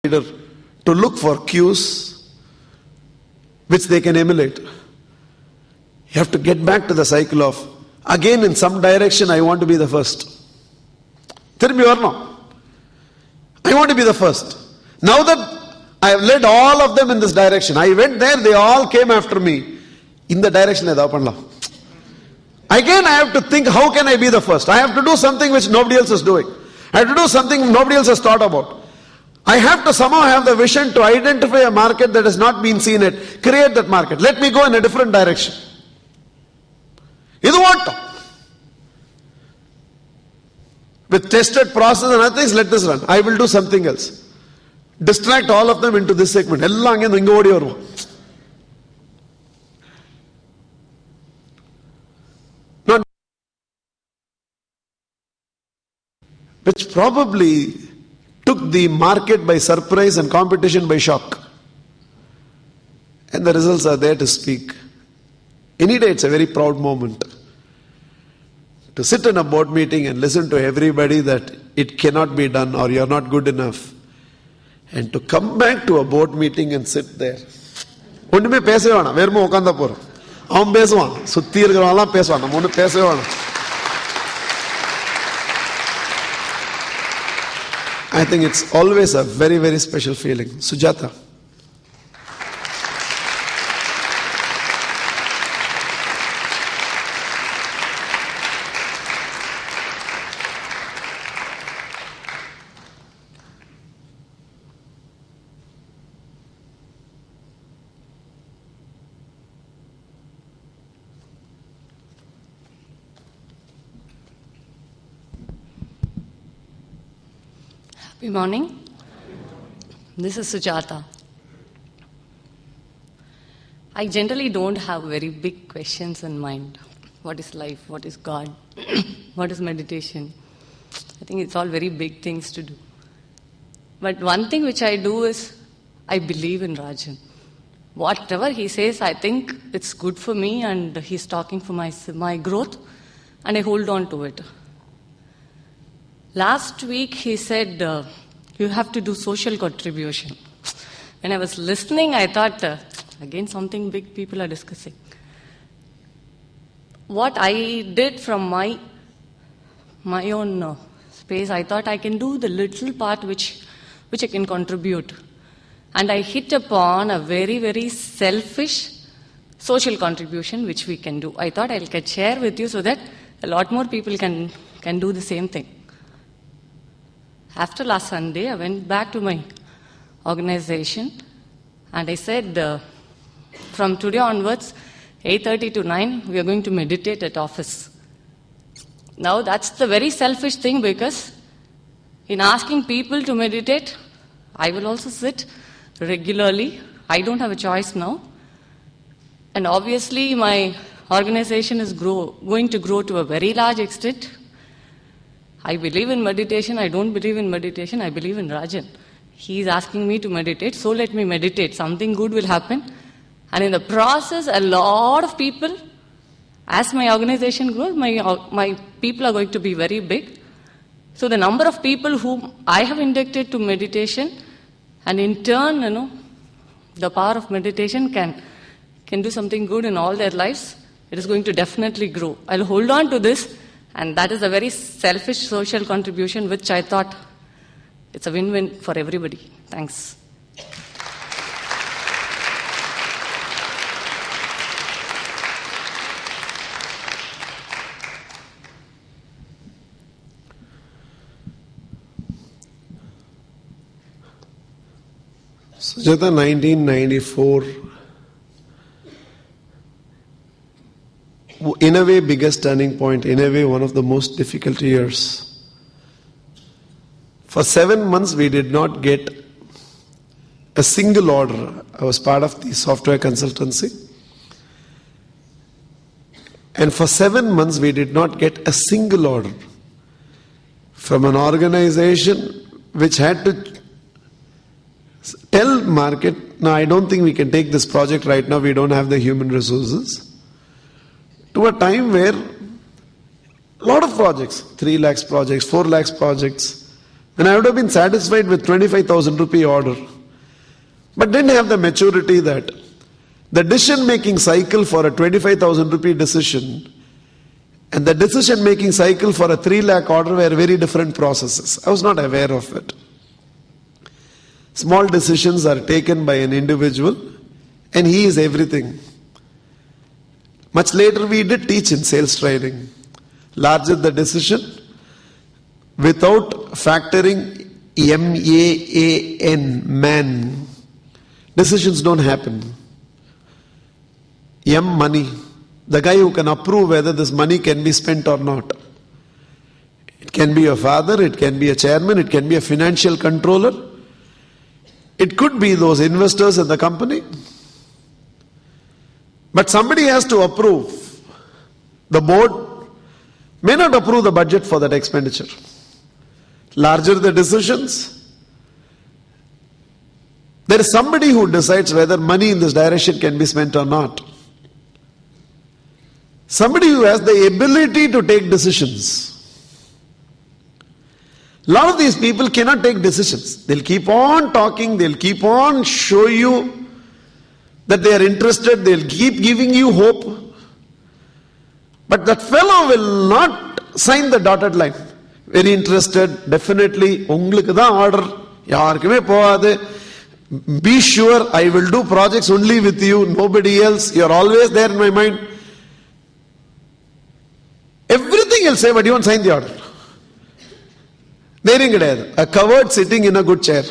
leader to look for cues which they can emulate. You have to get back to the cycle of, again in some direction I want to be the first. திரும்பி வரணும். I want to be the first. Now that I have led all of them in this direction, I went there, they all came after me. In the direction ஏதாவது பண்ணலாம். Again I have to think, how can I be the first? I have to do something which nobody else is doing. I have to do something nobody else has thought about. I have to somehow have the vision to identify a market that has not been seen yet. Create that market. Let me go in a different direction. This what? With tested process and other things, let this run. I will do something else. Distract all of them into this segment. எல்லாம் அங்கே இங்கே ஓடி வருவோம். Which probably took the market by surprise and competition by shock. And the results are there to speak. Any day it's a very proud moment. To sit in a board meeting and listen to everybody that it cannot be done or you're not good enough. And to come back to a board meeting and sit there. ஒண்ணுமே பேசவே வேணாம், வெறும் உட்கார்ந்தா போறோம். அவன் பேசுவான், சுத்தி இருக்கிறவங்கலாம் பேசுவான், நம்ம ஒன்றும் பேசவே வேணாம். I think it's always a very, very special feeling. Sujata. Good morning. This is Sujata. I generally don't have very big questions in mind. What is life? What is God? What is meditation? I think it's all very big things to do. But one thing which I do is I believe in Rajan. Whatever he says, I think it's good for me and he's talking for my growth and I hold on to it. Last week he said, you have to do social contribution. When I was listening, I thought, again something big people are discussing. What I did from my own space, I thought I can do the little part which I can contribute. And I hit upon a very, very selfish social contribution which we can do. I thought I can share with you so that a lot more people can do the same thing. After last Sunday, I went back to my organization and I said, from today onwards, 8:30 to 9, we are going to meditate at office. Now that's the very selfish thing because in asking people to meditate, I will also sit regularly. I don't have a choice now. And obviously my organization is going to grow to a very large extent. I believe in meditation, I don't believe in meditation, I believe in Rajan. He is asking me to meditate, so let me meditate. Something good will happen. And in the process, a lot of people, as my organization grows, my people are going to be very big. So the number of people whom I have inducted to meditation, and in turn, the power of meditation can do something good in all their lives, it is going to definitely grow. I'll hold on to this. And that is a very selfish social contribution which I thought it's a win-win for everybody. Thanks. Sujata, 1994, in a way biggest turning point, in a way one of the most difficult years. For 7 months we did not get a single order. I was part of the software consultancy. And for 7 months we did not get a single order from an organization which had to tell market, no, I don't think we can take this project right now, we don't have the human resources. To a time where a lot of projects, 3 lakhs projects, 4 lakhs projects, And I would have been satisfied with 25,000 rupee order. But didn't have the maturity that the decision making cycle for a 25,000 rupee decision and the decision making cycle for a 3 lakh order were very different processes. I was not aware of it. Small decisions are taken by an individual and he is everything. Much later we did teach in sales training. Larger the decision, without factoring M-A-A-N, man, decisions don't happen. M, money. The guy who can approve whether this money can be spent or not. It can be a father, it can be a chairman, it can be a financial controller. It could be those investors in the company. But somebody has to approve. The board may not approve the budget for that expenditure. Larger the decisions, there is somebody who decides whether money in this direction can be spent or not. Somebody who has the ability to take decisions. A lot of these people cannot take decisions. They'll keep on talking, they'll keep on show you that they are interested, they'll keep giving you hope. But that fellow will not sign the dotted line. Very interested, definitely, ungalukku dhaan order, yaarkume povadu. Be sure I will do projects only with you, nobody else. You are always there in my mind. Everything he'll say, but you won't sign the order. A coward sitting in a good chair.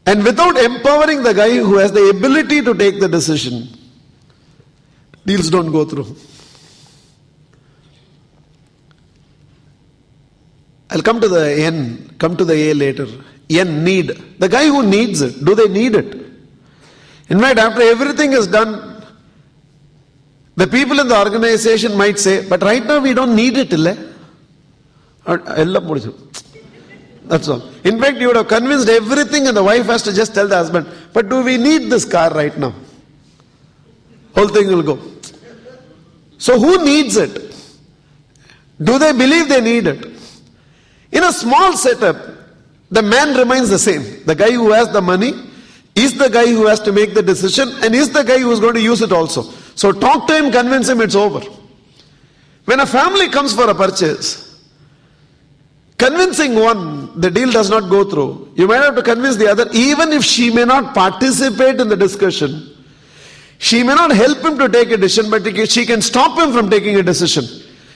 And without empowering the guy who has the ability to take the decision, deals don't go through. I'll come to the N, come to the A later. N, need. The guy who needs it, do they need it? In fact, after everything is done, the people in the organization might say, but right now we don't need it, ille? That's all. In fact, you would have convinced everything and the wife has to just tell the husband, but do we need this car right now? Whole thing will go. So who needs it? Do they believe they need it? In a small setup, the man remains the same. The guy who has the money is the guy who has to make the decision and is the guy who is going to use it also. So talk to him, convince him, it's over. When a family comes for a purchase, convincing one, the deal does not go through. You might have to convince the other, even if she may not participate in the discussion. She may not help him to take a decision, but she can stop him from taking a decision.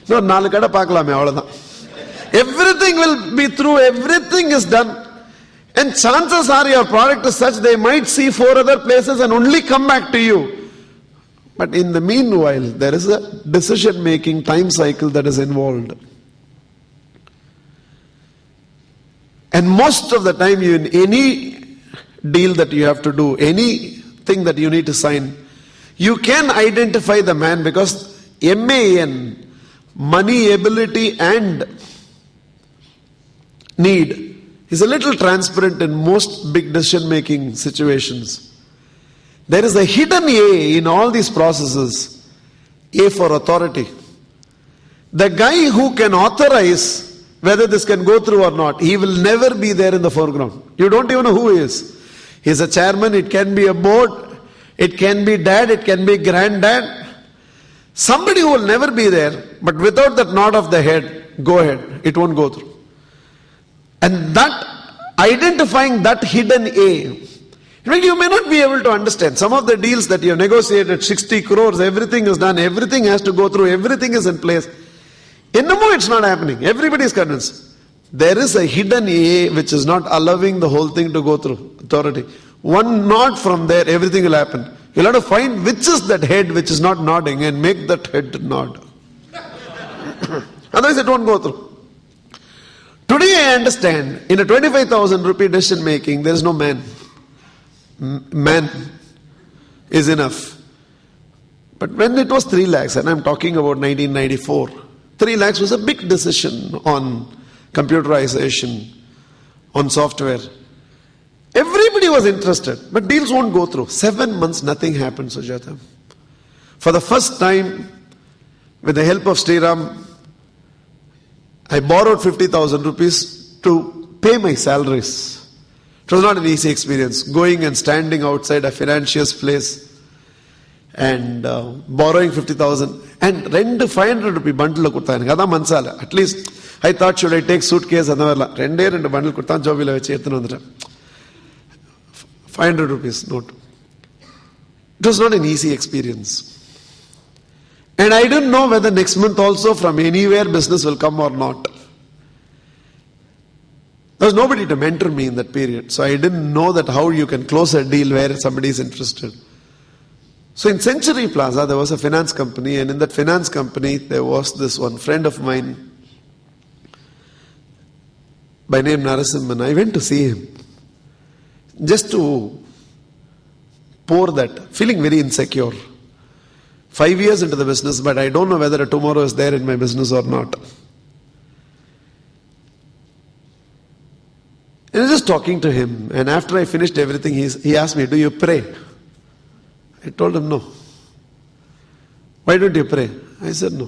No, everything will be through, everything is done. And chances are your product is such, they might see 4 other places and only come back to you. But in the meanwhile, there is a decision-making time cycle that is involved. And most of the time, in any deal that you have to do, anything that you need to sign, you can identify the man because MAN, money, ability and need, is a little transparent in most big decision-making situations. There is a hidden A in all these processes, A for authority. The guy who can authorize whether this can go through or not, he will never be there in the foreground. You don't even know who he is. He's a chairman, it can be a board, it can be dad, it can be granddad. Somebody who will never be there, but without that nod of the head, go ahead, it won't go through. And that, identifying that hidden A, you may not be able to understand. Some of the deals that you have negotiated, 60 crores, everything is done, everything has to go through, everything is in place. In the moment, it's not happening. Everybody is convinced. There is a hidden A which is not allowing the whole thing to go through authority. One nod from there, everything will happen. You'll have to find which is that head which is not nodding and make that head nod. Otherwise, it won't go through. Today, I understand, in a 25,000 rupee decision making, there is no man. Man is enough. But when it was 3 lakhs, and I'm talking about 1994, 3 lakhs was a big decision on computerization, on software. Everybody was interested, but deals won't go through. 7 months, nothing happened, Sujata. For the first time, with the help of Sriram, I borrowed 50,000 rupees to pay my salaries. It was not an easy experience. Going and standing outside a financiers place and borrowing 50,000 and 500 rupee bundle கொடுத்தாங்க. அதான் மனசால. At least I thought, should I take suitcase அந்த மாதிரிலாம். ரெண்டு bundle கொடுத்தான், ஜோபில வச்சு எடுத்துன்னு வந்துட்டேன். 500 rupees note. It was not an easy experience. And I didn't know whether next month also from anywhere business will come or not. There was nobody to mentor me in that period. So I didn't know that how you can close a deal where somebody is interested. So in Century Plaza, there was a finance company, and in that finance company, there was this one friend of mine by name Narasimhan. I went to see him just to pour that, feeling very insecure. 5 years into the business, but I don't know whether tomorrow is there in my business or not. And I was just talking to him, and after I finished everything, he asked me, do you pray? I told him no. Why don't you pray? I said no.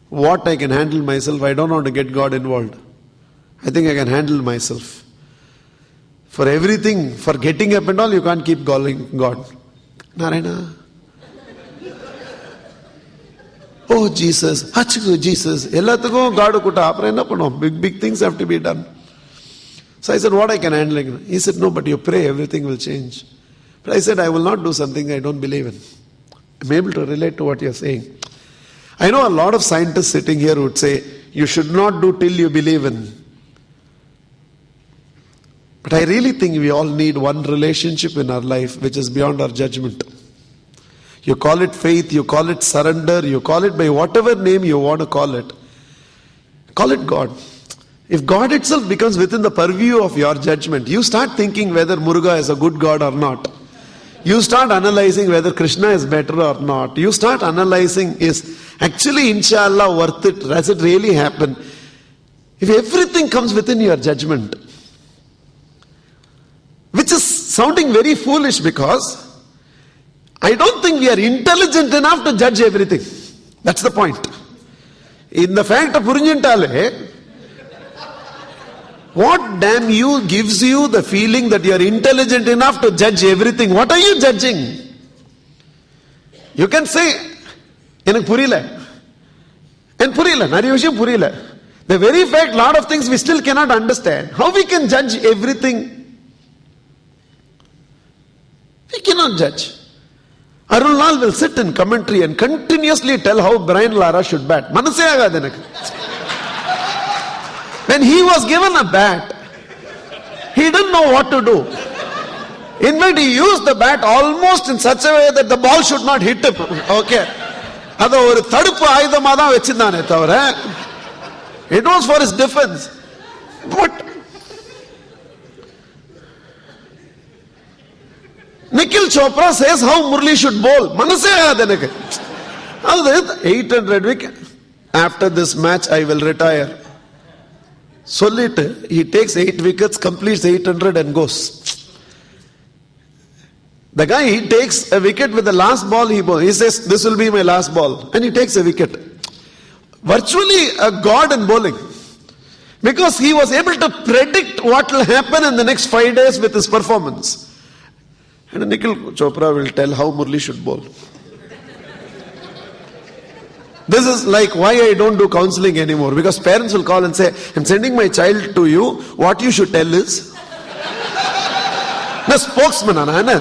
What I can handle myself, I don't want to get God involved. I think I can handle myself. For everything, for getting up and all, you can't keep calling God. Narayana. Oh Jesus, Hachiku Jesus, Ellatukum God kutta apra enna pannuvom. Big things have to be done. So I said, what I can handle? He said, no, but you pray, everything will change. But I said, I will not do something I don't believe in. I'm able to relate to what you're saying. I know a lot of scientists sitting here would say, you should not do till you believe in. But I really think we all need one relationship in our life which is beyond our judgment. You call it faith, you call it surrender, you call it by whatever name you want to call it. Call it God. If God itself becomes within the purview of your judgment, you start thinking whether Muruga is a good God or not. You start analyzing whether Krishna is better or not. You start analyzing, is actually inshallah worth it? Does it really happen? If everything comes within your judgment, which is sounding very foolish because I don't think we are intelligent enough to judge everything. That's the point. In the fact of Purinjintale, what damn you gives you the feeling that you are intelligent enough to judge everything? What are you judging? You can say, எனக்கு புரியல. And புரியல, நிறைய விஷயம் புரியல. The very fact, lot of things we still cannot understand. How we can judge everything? We cannot judge. Arun Lal will sit in commentary and continuously tell how Brian Lara should bat. Manase agadu enakku. When he was given a bat, he didn't know what to do. In fact, he used the bat almost in such a way that the ball should not hit him. Okay. அது ஒரு தடுப்பு ஆயுதமா தான் வச்சிருந்தானே தவிர it was for his defense. But Nikhil Chopra says how Murli should bowl. Manase agadu enakku. அது 800 wicket. After this match I will retire. Solite, he takes 8 wickets, completes 800 and goes. The guy, he takes a wicket with the last ball he bowls. He says, this will be my last ball. And he takes a wicket. Virtually a god in bowling. Because he was able to predict what will happen in the next 5 days with his performance. And Nikhil Chopra will tell how Murli should bowl. This is like why I don't do counseling anymore. Because parents will call and say, I'm sending my child to you. What you should tell is... The spokesman, Anna.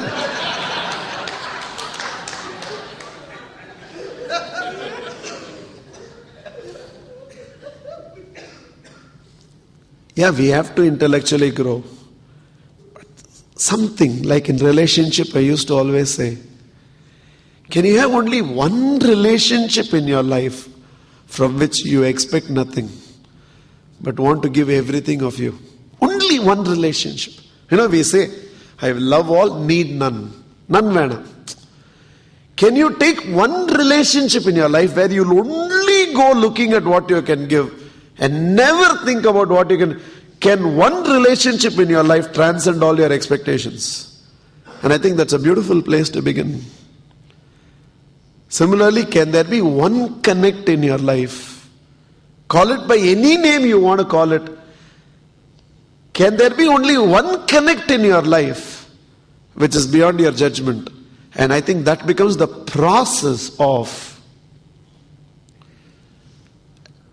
Yeah, we have to intellectually grow. But something like in relationship, I used to always say, can you have only one relationship in your life from which you expect nothing, but want to give everything of you? Only one relationship. You know, we say, I love all, need none. None vena. Can you take one relationship in your life where you'll only go looking at what you can give and never think about what you can? Can one relationship in your life transcend all your expectations? And I think that's a beautiful place to begin. Similarly, can there be one connect in your life Call it by any name you want to call it. Can there be only one connect in your life which is beyond your judgment? And I think that becomes the process of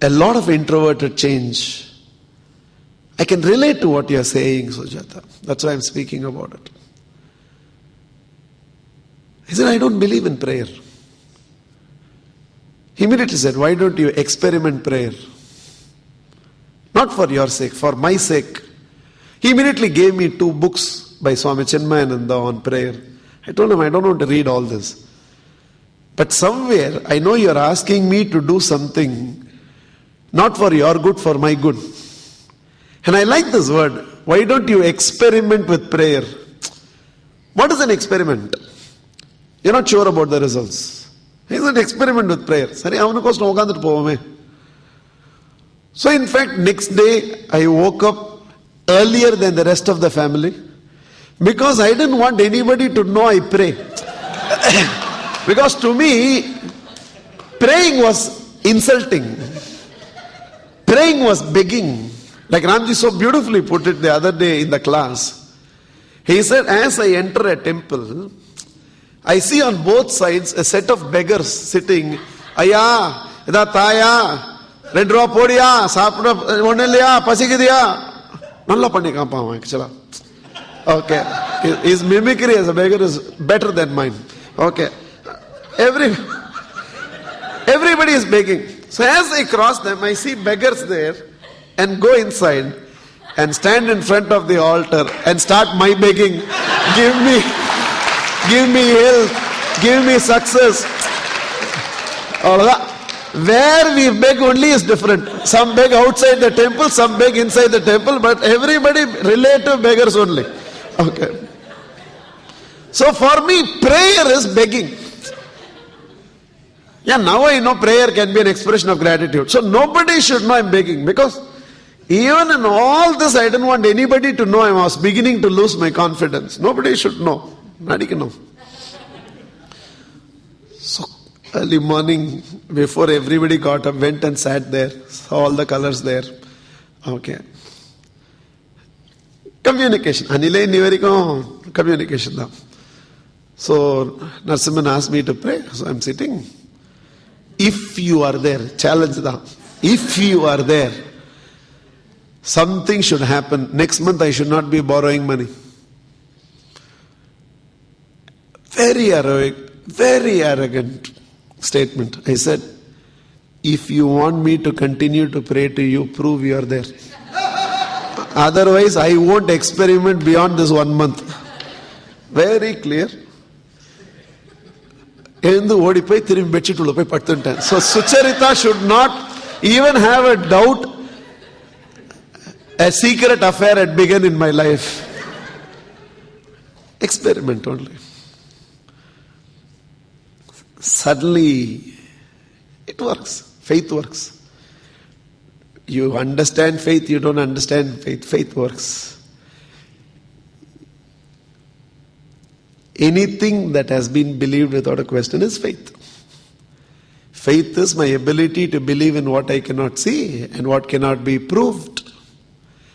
a lot of introverted change. I can relate to what you are saying, Sujata. That's why I'm speaking about it. He said, I don't believe in prayer. He immediately said, why don't you experiment prayer? Not for your sake, for my sake. He immediately gave me 2 books by Swami Chinmayananda on prayer. I told him, I don't want to read all this. But somewhere, I know you're asking me to do something, not for your good, for my good. And I like this word. Why don't you experiment with prayer? What is an experiment? You're not sure about the results. It's an experiment with prayer. So in fact, next day, I woke up earlier than the rest of the family because I didn't want anybody to know I pray. Because to me, praying was insulting. Praying was begging. Like Ramji so beautifully put it the other day in the class. He said, as I enter a temple, I see on both sides a set of beggars sitting. Aya, ida taya, redro podia, sapra onelia, pasikidia. Nalla panni kampama actually. Okay. His mimicry as a beggar is better than mine. Okay. Everybody is begging. So as I cross them, I see beggars there and go inside and stand in front of the altar and start my begging. Give me health, give me success. Where we beg only is different. Some beg outside the temple, some beg inside the temple, but everybody relative beggars only. Okay. So for me, prayer is begging. Yeah, now I know prayer can be an expression of gratitude. So nobody should know I'm begging, because even in all this, I didn't want anybody to know I was beginning to lose my confidence. Nobody should know. Nobody can know. So early morning, before everybody got up, went and sat there, saw all the colors there. Okay. Communication. Anile Nivariko, communication. So Narasimhan asked me to pray. So I'm sitting. If you are there, challenge them. If you are there, something should happen. Next month I should not be borrowing money. Very arrogant statement. I said, if you want me to continue to pray to you, prove you are there. Otherwise, I won't experiment beyond this 1 month. Very clear. So Sucharita should not even have a doubt. A secret affair had begun in my life. Experiment only. Suddenly, it works. Faith works. You understand faith, you don't understand faith. Faith works. Anything that has been believed without a question is faith. Faith is my ability to believe in what I cannot see and what cannot be proved,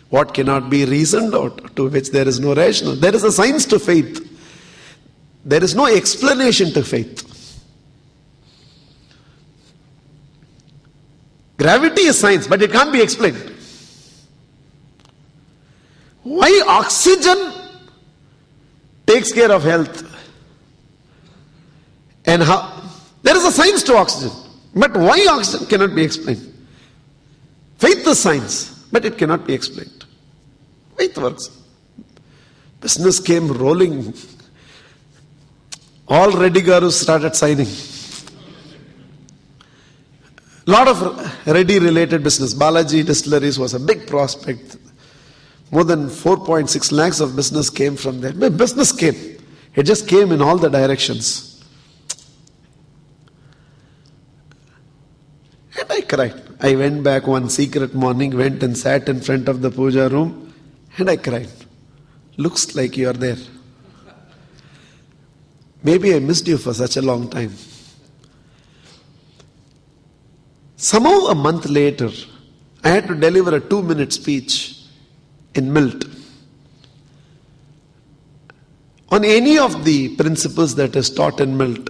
what cannot be reasoned out, to which there is no rational. There is a science to faith. There is no explanation to faith. Gravity is science, but it can't be explained. Why oxygen takes care of health? And how? There is a science to oxygen, but why oxygen cannot be explained. Faith is science, but it cannot be explained. Faith works. Business came rolling. All Reddy Garus started signing. Lot of Reddy related business. Balaji Distilleries was a big prospect. More than 4.6 lakhs of business came from there. Business came. It just came in all the directions. And I cried. I went back one secret morning, went and sat in front of the puja room, and I cried. Looks like you are there. Maybe I missed you for such a long time. Somehow a month later, I had to deliver a 2-minute speech in Milt on any of the principles that is taught in Milt.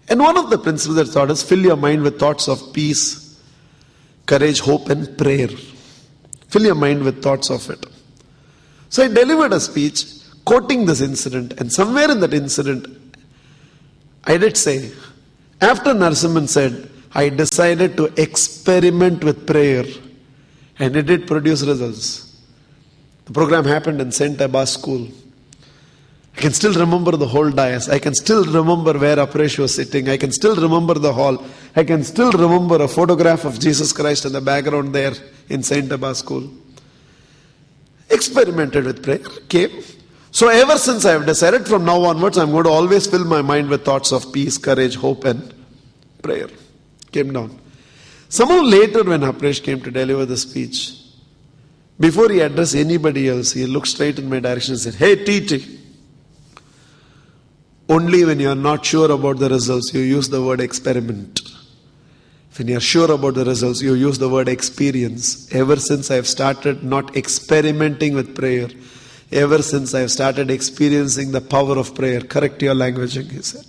And one of the principles that's taught is fill your mind with thoughts of peace, courage, hope and prayer. Fill your mind with thoughts of it. So I delivered a speech quoting this incident, and somewhere in that incident, I did say, after Narasimhan said, I decided to experiment with prayer, and it did produce results. The program happened in St. Abbas School. I can still remember the whole dais. I can still remember where Apresh was sitting. I can still remember the hall. I can still remember a photograph of Jesus Christ in the background there in St. Abbas School. Experimented with prayer, came. So ever since I have decided from now onwards, I'm going to always fill my mind with thoughts of peace, courage, hope and prayer. Came down. Somehow later when Apresh came to deliver the speech, before he addressed anybody else, he looked straight in my direction and said, hey TT, only when you are not sure about the results, you use the word experiment. When you are sure about the results, you use the word experience. Ever since I have started not experimenting with prayer, ever since I have started experiencing the power of prayer, correct your languaging, he said.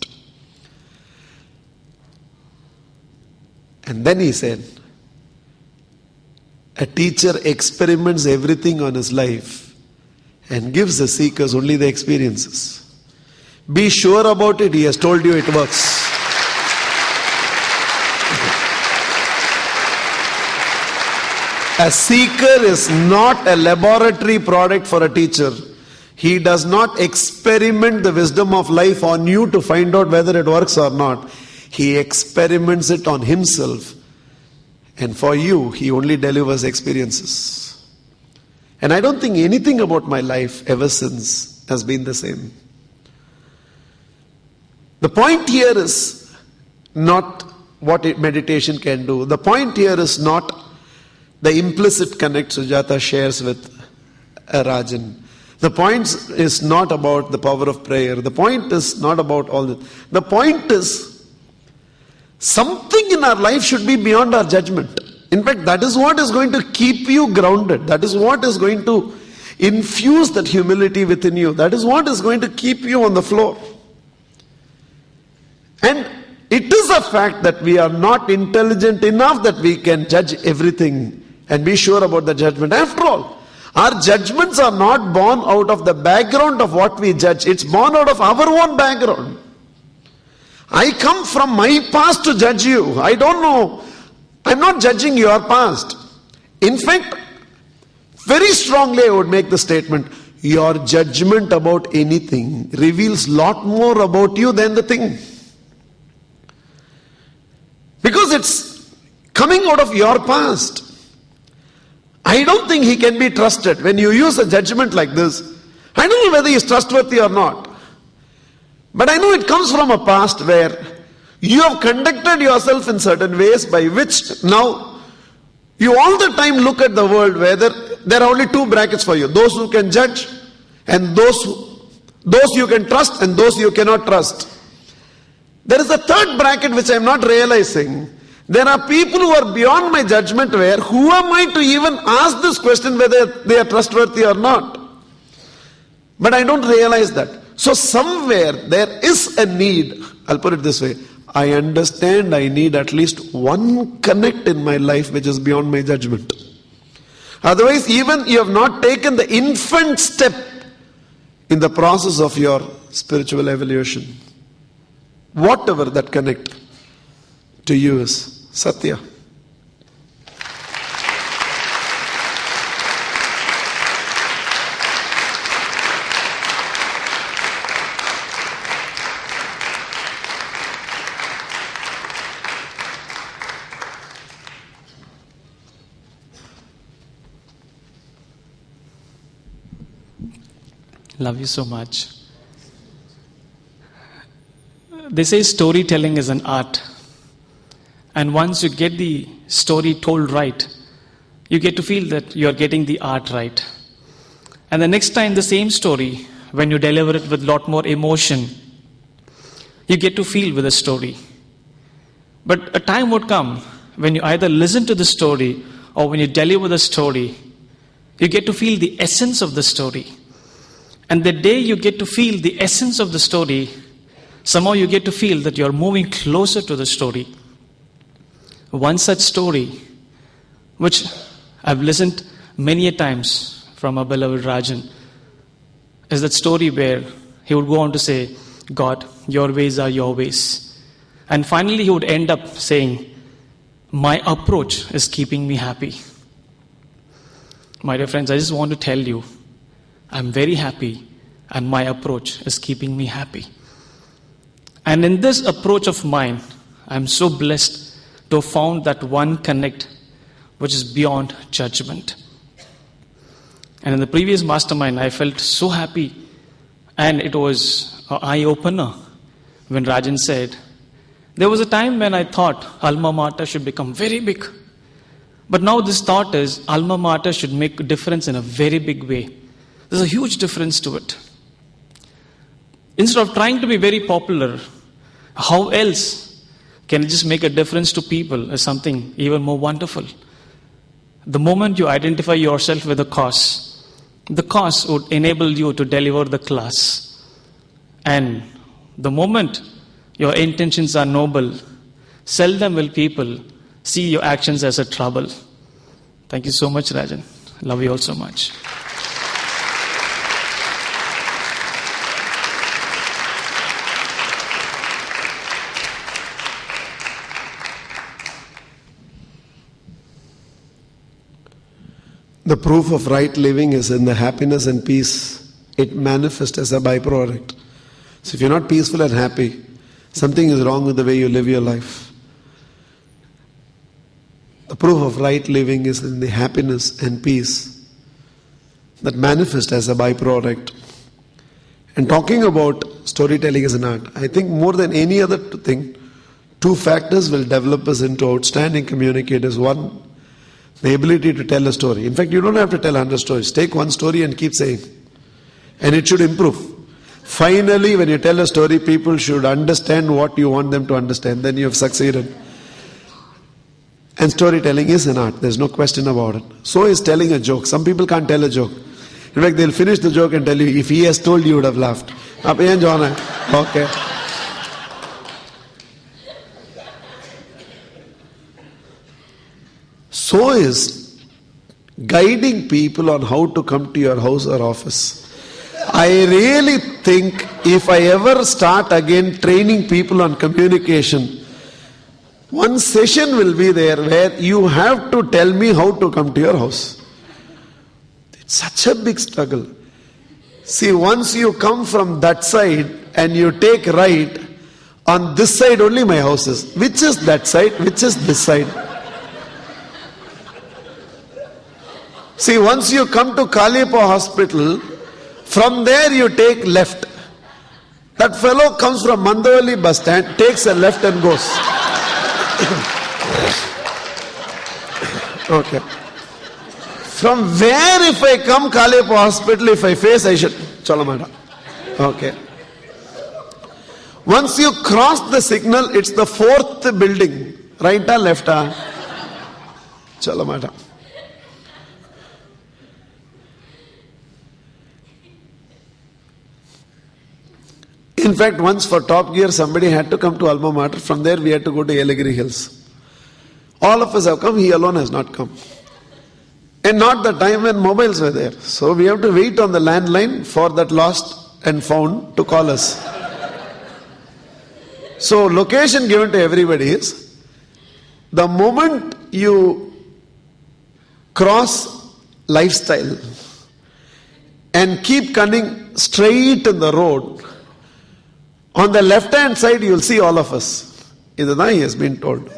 And then he said, a teacher experiments everything on his life and gives the seekers only the experiences. Be sure about it, he has told you it works. A seeker is not a laboratory product for a teacher. He does not experiment the wisdom of life on you to find out whether it works or not. He experiments it on himself. And for you, he only delivers experiences. And I don't think anything about my life ever since has been the same. The point here is not what meditation can do. The point here is not the implicit connect Sujata shares with Rajan. The point is not about the power of prayer. The point is not about all that. The point is something in our life should be beyond our judgment. In fact, that is what is going to keep you grounded. That is what is going to infuse that humility within you. That is what is going to keep you on the floor. And it is a fact that we are not intelligent enough that we can judge everything and be sure about the judgment. After all, our judgments are not born out of the background of what we judge. It's born out of our own background. I come from my past to judge you. I don't know. I'm not judging your past. In fact, very strongly I would make the statement, your judgment about anything reveals a lot more about you than the thing. Because it's coming out of your past. I don't think he can be trusted. When you use a judgment like this, I don't know whether he is trustworthy or not. But I know it comes from a past where you have conducted yourself in certain ways by which now you all the time look at the world where there are only two brackets for you. Those who can judge and those you can trust and those you cannot trust. There is a third bracket which I am not realizing. There are people who are beyond my judgment where who am I to even ask this question whether they are trustworthy or not? But I don't realize that. So somewhere there is a need. I'll put it this way. I understand I need at least one connect in my life which is beyond my judgment. Otherwise, even you have not taken the infant step in the process of your spiritual evolution. Whatever that connect to you is. Satya. Love you so much. They say storytelling is an art. And once you get the story told right, you get to feel that you're getting the art right. And the next time the same story, when you deliver it with a lot more emotion, you get to feel with the story. But a time would come when you either listen to the story or when you deliver the story, you get to feel the essence of the story. And the day you get to feel the essence of the story, somehow you get to feel that you're moving closer to the story. One such story, which I've listened many a times from our beloved Rajan, is that story where he would go on to say, God, your ways are your ways. And finally he would end up saying, my approach is keeping me happy. My dear friends, I just want to tell you, I'm very happy and my approach is keeping me happy. And in this approach of mine, I'm so blessed to have found that one connect which is beyond judgment. And in the previous mastermind, I felt so happy, and it was an eye-opener when Rajan said, there was a time when I thought Alma Mater should become very big. But now this thought is Alma Mater should make a difference in a very big way. There's a huge difference to it. Instead of trying to be very popular, how else can it just make a difference to people is something even more wonderful. The moment you identify yourself with a cause, the cause would enable you to deliver the class. And the moment your intentions are noble, seldom will people see your actions as a trouble. Thank you so much, Rajan. Love you all so much. The proof of right living is in the happiness and peace. It manifests as a byproduct. So if you're not peaceful and happy, something is wrong with the way you live your life. The proof of right living is in the happiness and peace that manifest as a byproduct. And talking about storytelling as an art, I think more than any other thing, two factors will develop us into outstanding communicators. One, the ability to tell a story. In fact, you don't have to tell 100 stories. Take one story and keep saying. And it should improve. Finally, when you tell a story, people should understand what you want them to understand. Then you have succeeded. And storytelling is an art. There's no question about it. So is telling a joke. Some people can't tell a joke. In fact, they'll finish the joke and tell you, if he has told you, would have laughed. Okay. So is guiding people on how to come to your house or office. I really think if I ever start again training people on communication, one session will be there where you have to tell me how to come to your house. It's such a big struggle. See, once you come from that side and you take right, on this side only my house is. Which is that side? Which is this side? See, once you come to Kaliappa hospital, from there you take left. That fellow comes from Mandavali bus stand, takes a left and goes. Okay. From where if I come Kaliappa hospital, if I face, I should... Chalamada. Okay. Once you cross the signal, it's the fourth building. Right or left? Chalamada. In fact, once for Top Gear, somebody had to come to Alma Mater. From there, we had to go to Yelagiri Hills. All of us have come. He alone has not come. And not the time when mobiles were there. So we have to wait on the landline for that lost and found to call us. So location given to everybody is, the moment you cross lifestyle and keep coming straight in the road, on the left hand side you will see all of us. Idana he has been told.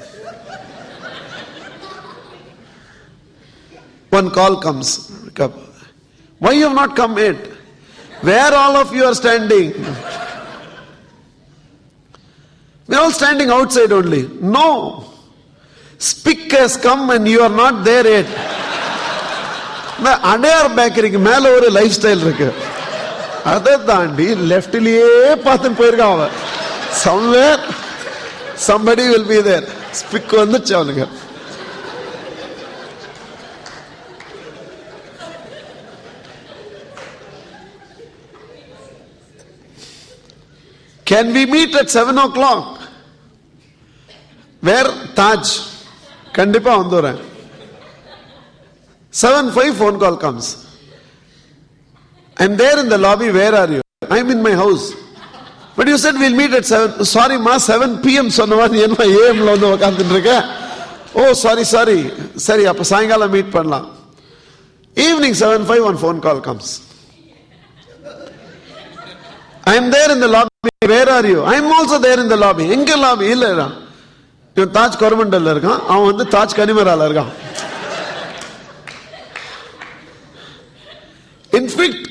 One call comes. Why you have not come yet? Where all of you are standing? We are all standing outside only. No. Spick has come and you are not there yet. The Adayar bakery மேல ஒரு life style இருக்கு. அதை தாண்டி லெஃப்ட்லயே பார்த்துன்னு போயிருக்காங்க. Somewhere somebody will be there. Spick வந்துச்சு அவனுக்கு. Can we meet at 7 o'clock? Where? Taj. Kandipa vandore. 7:05 phone call comes. I'm there in the lobby. Where are you? I'm in my house. But you said we'll meet at 7. Sorry ma, 7 p.m. சொன்னவன் என்ன AM ல வந்து உட்கார்ந்துட்டு இருக்க? Oh, sorry. சரி, அப்ப சாயங்காலம் meet பண்ணலாம். Evening 7:05 one phone call comes. I'm there in the lobby. Where are you? I'm also there in the lobby. எங்க lobby? இல்ல. இவன் தாஜ் கொரமண்டல்ல இருக்கான். அவன் வந்து தாஜ் கனிமரால இருக்கான். In fact,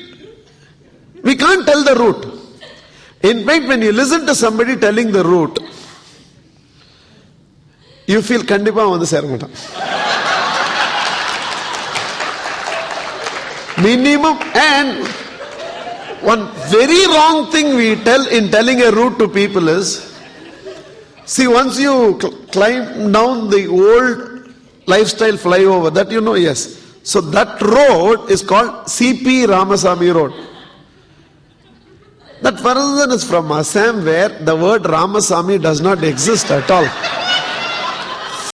we can't tell the route. In fact, when you listen to somebody telling the route, you feel kandipa வந்து சேர மாட்டான். Minimum. And one very wrong thing we tell in telling a route to people is, see, once you climb down the old lifestyle flyover, that you know, yes. So that road is called CP Ramasamy Road. That person is from Assam, where the word Ramasamy does not exist at all.